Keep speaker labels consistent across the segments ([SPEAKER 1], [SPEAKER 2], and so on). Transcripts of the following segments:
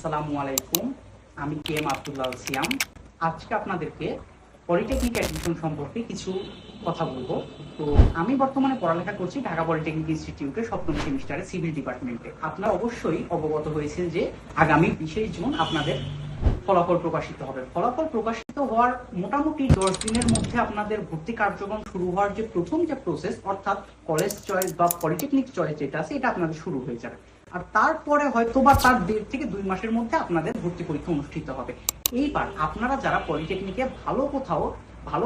[SPEAKER 1] আসসালামু আলাইকুম। আমি কে এম আব্দুল্লাহ সিয়াম। আজকে আপনাদেরকে পলিটেকনিক অ্যাডমিশন সম্পর্কে কিছু কথা বলবো। তো আমি বর্তমানে পড়ালেখা করছি ঢাকা পলিটেকনিক ইনস্টিটিউটে সপ্তম সেমিস্টারে সিভিল ডিপার্টমেন্টে। আপনারা অবশ্যই অবগত হয়েছেন যে আগামী 20 জুন আপনাদের ফলাফল প্রকাশিত হবে। ফলাফল প্রকাশিত হওয়ার মোটামুটি 10 দিনের মধ্যে আপনাদের ভর্তি কার্যক্রম শুরু হওয়ার যে প্রথম যে প্রসেস, অর্থাৎ কলেজ চয়েস বা পলিটেকনিক চয়েস যেটা আছে, এটা আপনাদের শুরু হয়ে যাবে। আর তারপরে হয়তো বা তার 1.5 থেকে 2 মাসের মধ্যে আপনাদের ভর্তি পরীক্ষা অনুষ্ঠিত হবে। এইবার আপনারা যারা পলিটেকনিকে ভালো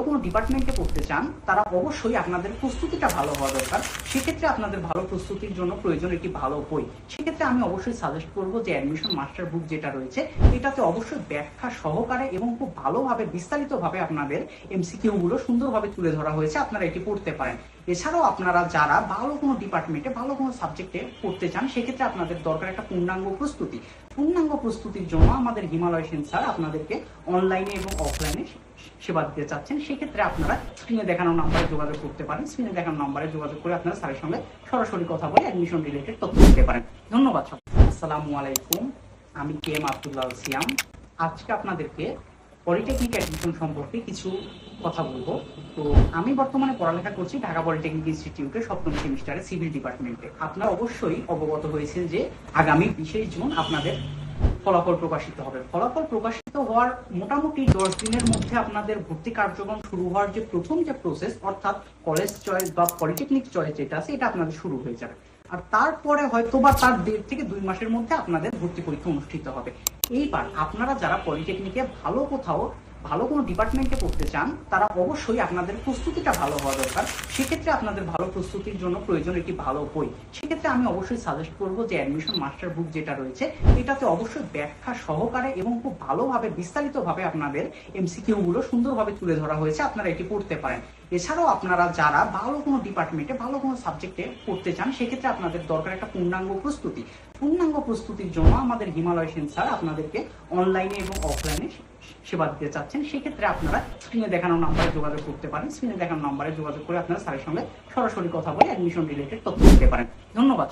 [SPEAKER 1] কোনো ডিপার্টমেন্টে পড়তে চান, তারা অবশ্যই আপনাদের প্রস্তুতিটা ভালো হওয়া দরকার। সেক্ষেত্রে আপনাদের ভালো প্রস্তুতির জন্য প্রয়োজন একটি ভালো বই। সেক্ষেত্রে আমি অবশ্যই সাজেস্ট করবো যে অ্যাডমিশন মাস্টার বুক যেটা রয়েছে, এটাতে অবশ্যই ব্যাখ্যা সহকারে এবং খুব ভালোভাবে বিস্তারিতভাবে আপনাদের এমসিকিউ গুলো সুন্দরভাবে তুলে ধরা হয়েছে, আপনারা এটি পড়তে পারেন। এছাড়াও আপনারা যারা ভালো কোনো ডিপার্টমেন্টে ভালো কোনো সাবজেক্টে পড়তে চান, সেক্ষেত্রে আপনাদের দরকার একটা পূর্ণাঙ্গ প্রস্তুতির জন্য আমাদের হিমালয় সেন স্যার আপনাদেরকে অনলাইনে এবং অফলাইনে সেবা দিতে চাচ্ছেন। সেক্ষেত্রে আপনারা স্ক্রিনে দেখানো নাম্বারে যোগাযোগ করতে পারেন। স্ক্রিনে দেখানো নাম্বারে যোগাযোগ করে আপনারা স্যারের সঙ্গে সরাসরি কথা বলে অ্যাডমিশন রিলেটেড তথ্য দিতে পারেন। ধন্যবাদ সবাই। আসসালামু আলাইকুম। আমি কে এম আব্দুল্লাহ সিয়াম। আজকে আপনাদেরকে পলিটেকনিক অ্যাডমিশন সম্পর্কে কিছু কথা বলবো। তো আমি বর্তমানে পড়ালেখা করছি ঢাকা পলিটেকনিক ইনস্টিটিউটে সপ্তম সেমিস্টারে সিভিল ডিপার্টমেন্টে। আপনারা অবশ্যই অবগত হয়েছেন যে আগামী 20 জুন আপনাদের ফলাফল প্রকাশিত হবে। ফলাফল প্রকাশিত হওয়ার মোটামুটি 10 দিনের মধ্যে আপনাদের ভর্তি কার্যক্রম শুরু হওয়ার যে প্রথম যে প্রসেস, অর্থাৎ কলেজ চয়েস বা পলিটেকনিক চয়েস যেটা আছে, এটা আপনাদের শুরু হয়ে যাবে। আর তারপরে হয়তো বা তার 1.5 থেকে 2 মাসের মধ্যে আপনাদের ভর্তি পরীক্ষা অনুষ্ঠিত হবে। এইবার আপনারা যারা পলিটেকনিকে ভালো কোনো ডিপার্টমেন্টে পড়তে চান, তারা অবশ্যই আপনাদের প্রস্তুতিটা ভালো হওয়া দরকার। সেক্ষেত্রে আপনাদের ভালো প্রস্তুতির জন্য প্রয়োজন একটি ভালো বই। সেক্ষেত্রে আমি অবশ্যই সাজেস্ট করবো যে অ্যাডমিশন মাস্টার বুক যেটা রয়েছে, এটাতে অবশ্যই ব্যাখ্যা সহকারে এবং খুব ভালোভাবে বিস্তারিতভাবে আপনাদের এমসিকিউ গুলো সুন্দরভাবে তুলে ধরা হয়েছে, আপনারা এটি পড়তে পারেন। এছাড়াও আপনারা যারা ভালো কোনো ডিপার্টমেন্টে ভালো কোনো সাবজেক্টে পড়তে চান, সেক্ষেত্রে আপনাদের দরকার একটা পূর্ণাঙ্গ প্রস্তুতির জন্য আমাদের হিমালয় সেন স্যার আপনাদেরকে অনলাইনে এবং অফলাইনে সেবা দিতে চাচ্ছেন। সেক্ষেত্রে আপনারা স্ক্রিনে দেখানো নাম্বারে যোগাযোগ করতে পারেন। স্ক্রিনে দেখানো নাম্বারে যোগাযোগ করে আপনারা স্যারের সঙ্গে সরাসরি কথা বলে অ্যাডমিশন রিলেটেড তথ্য দিতে পারেন। ধন্যবাদ।